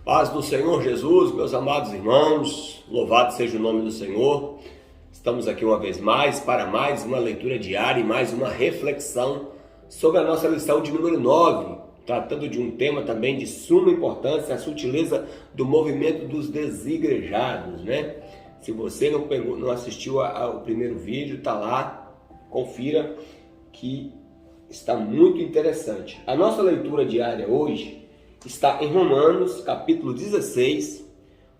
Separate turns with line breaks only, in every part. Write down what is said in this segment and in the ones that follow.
Paz do Senhor Jesus, meus amados irmãos, louvado seja o nome do Senhor. Estamos aqui uma vez mais para mais uma leitura diária e mais uma reflexão sobre a nossa lição de número 9, tratando de um tema também de suma importância, a sutileza do movimento dos desigrejados, né? Se você não assistiu ao primeiro vídeo, está lá, confira que está muito interessante. A nossa leitura diária hoje está em Romanos, capítulo 16,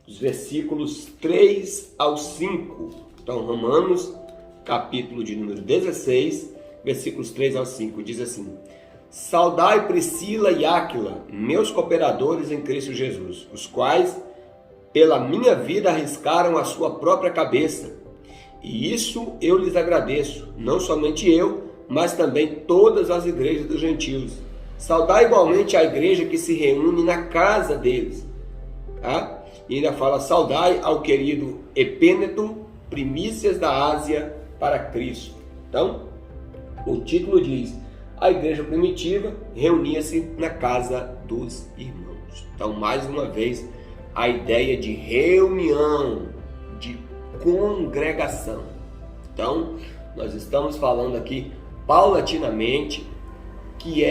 os versículos 3 ao 5. Então, Romanos, capítulo de número 16, versículos 3 ao 5, diz assim: Saudai Priscila e Áquila, meus cooperadores em Cristo Jesus, os quais, pela minha vida, arriscaram a sua própria cabeça. E isso eu lhes agradeço, não somente eu, mas também todas as igrejas dos gentios. Saudai igualmente a igreja que se reúne na casa deles. Tá? E ainda fala, saudai ao querido Epêneto, primícias da Ásia para Cristo. Então, o título diz, a igreja primitiva reunia-se na casa dos irmãos. Então, mais uma vez, a ideia de reunião, de congregação. Então, nós estamos falando aqui paulatinamente que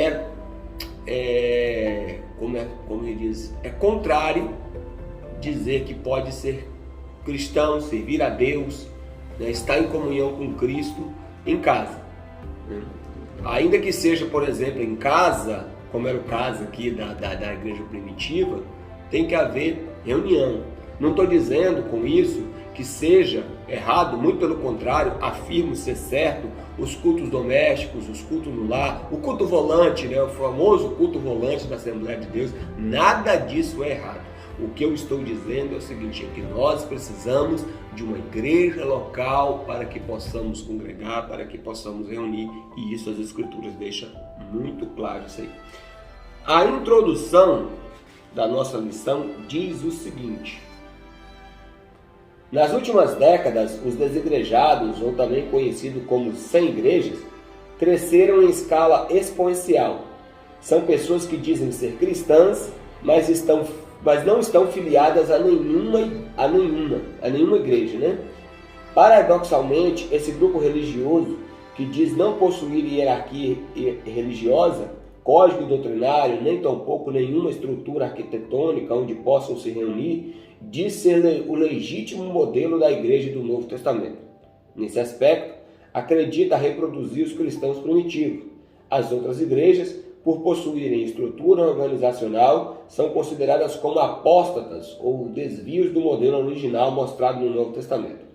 como ele diz, é contrário dizer que pode ser cristão, servir a Deus, né, estar em comunhão com Cristo em casa. Né? Ainda que seja, por exemplo, em casa, como era o caso aqui da igreja primitiva, tem que haver reunião. Não estou dizendo com isso que seja errado, muito pelo contrário, afirmo ser certo os cultos domésticos, os cultos no lar, o culto volante, né, o famoso culto volante da Assembleia de Deus, nada disso é errado. O que eu estou dizendo é o seguinte, é que nós precisamos de uma igreja local para que possamos congregar, para que possamos reunir, e isso as Escrituras deixam muito claro isso aí. A introdução da nossa lição diz o seguinte: nas últimas décadas, os desigrejados, ou também conhecidos como sem igrejas, cresceram em escala exponencial. São pessoas que dizem ser cristãs, mas não estão filiadas a nenhuma igreja, né? Paradoxalmente, esse grupo religioso, que diz não possuir hierarquia religiosa, código doutrinário, nem tampouco nenhuma estrutura arquitetônica onde possam se reunir, diz ser o legítimo modelo da igreja do Novo Testamento. Nesse aspecto, acredita reproduzir os cristãos primitivos. As outras igrejas, por possuírem estrutura organizacional, são consideradas como apóstatas ou desvios do modelo original mostrado no Novo Testamento.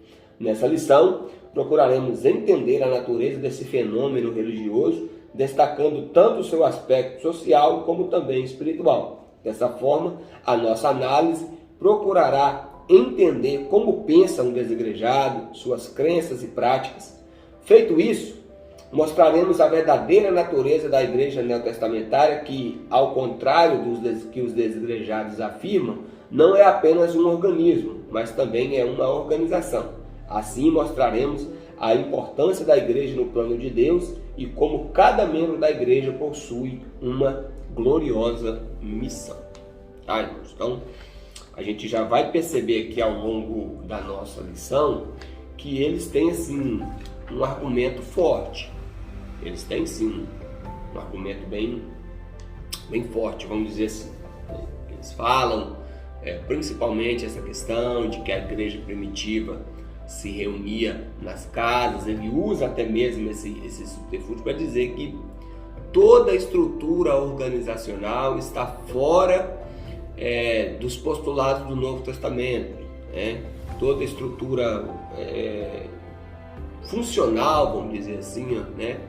Nessa lição, procuraremos entender a natureza desse fenômeno religioso, destacando tanto o seu aspecto social como também espiritual. Dessa forma, a nossa análise procurará entender como pensa um desigrejado, suas crenças e práticas. Feito isso, mostraremos a verdadeira natureza da igreja neotestamentária que, ao contrário que os desigrejados afirmam, não é apenas um organismo, mas também é uma organização. Assim mostraremos a importância da igreja no plano de Deus e como cada membro da igreja possui uma gloriosa missão. Tá, irmãos? Então, a gente já vai perceber aqui ao longo da nossa lição que eles têm, assim, um argumento forte. Eles têm, sim, um argumento bem forte, vamos dizer assim. Eles falam, principalmente, essa questão de que a igreja primitiva se reunia nas casas. Ele usa até mesmo esse subterfúgio para dizer que toda a estrutura organizacional está fora dos postulados do Novo Testamento, né? Toda a estrutura funcional, vamos dizer assim, né?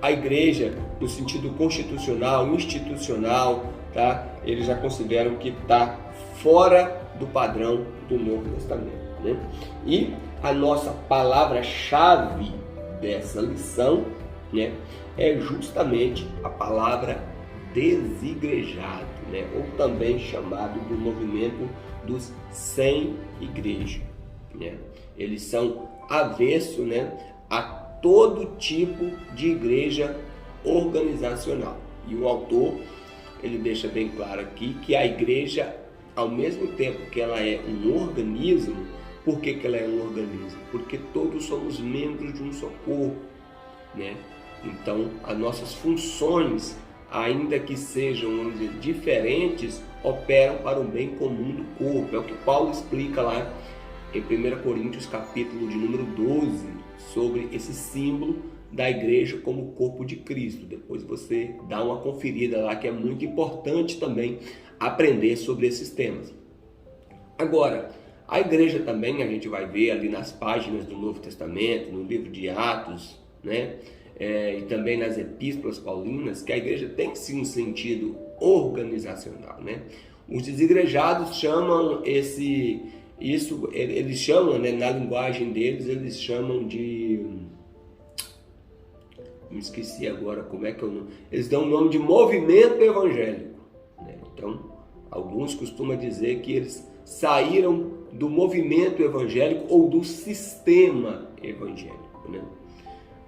A igreja, no sentido constitucional, institucional, tá? Eles já consideram que está fora do padrão do Novo Testamento, né? E a nossa palavra-chave dessa lição, né, é justamente a palavra desigrejado, né, ou também chamado do movimento dos sem igreja, né? Eles são avesso, né, a todo tipo de igreja organizacional. E o autor ele deixa bem claro aqui que a igreja, ao mesmo tempo que ela é um organismo, por que ela é um organismo? Porque todos somos membros de um só corpo, né? Então, as nossas funções, ainda que sejam, vamos dizer, diferentes, operam para o bem comum do corpo. É o que Paulo explica lá em 1 Coríntios, capítulo de número 12, sobre esse símbolo da igreja como corpo de Cristo. Depois você dá uma conferida lá, que é muito importante também aprender sobre esses temas. Agora, a igreja também, a gente vai ver ali nas páginas do Novo Testamento, no livro de Atos, né? E também nas epístolas paulinas, que a igreja tem sim um sentido organizacional, né? Os desigrejados chamam eles chamam, né, na linguagem deles, eles chamam de... Me esqueci agora como é que eu... Eles dão o nome de movimento evangélico, né? Então, alguns costumam dizer que eles saíram do movimento evangélico ou do sistema evangélico, né?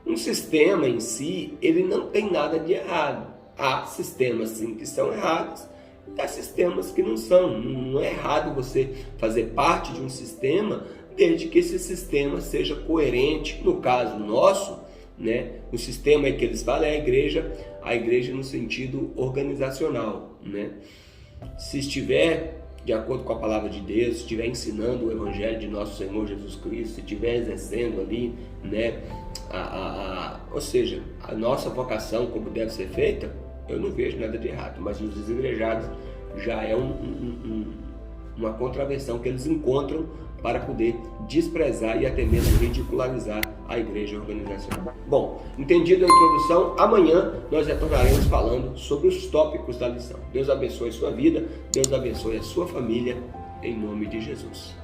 Um sistema em si, ele não tem nada de errado. Há sistemas sim que são errados, e há sistemas que não são. Não é errado você fazer parte de um sistema, desde que esse sistema seja coerente. No caso nosso, né, o sistema que eles falam é a igreja no sentido organizacional, né? Se estiver de acordo com a palavra de Deus, se estiver ensinando o evangelho de nosso Senhor Jesus Cristo, se estiver exercendo ali, né, ou seja, a nossa vocação como deve ser feita, eu não vejo nada de errado. Mas os desigrejados já é uma contravenção que eles encontram para poder desprezar e até mesmo ridicularizar a igreja organizacional. Bom, entendido a introdução, amanhã nós retornaremos falando sobre os tópicos da lição. Deus abençoe a sua vida, Deus abençoe a sua família, em nome de Jesus.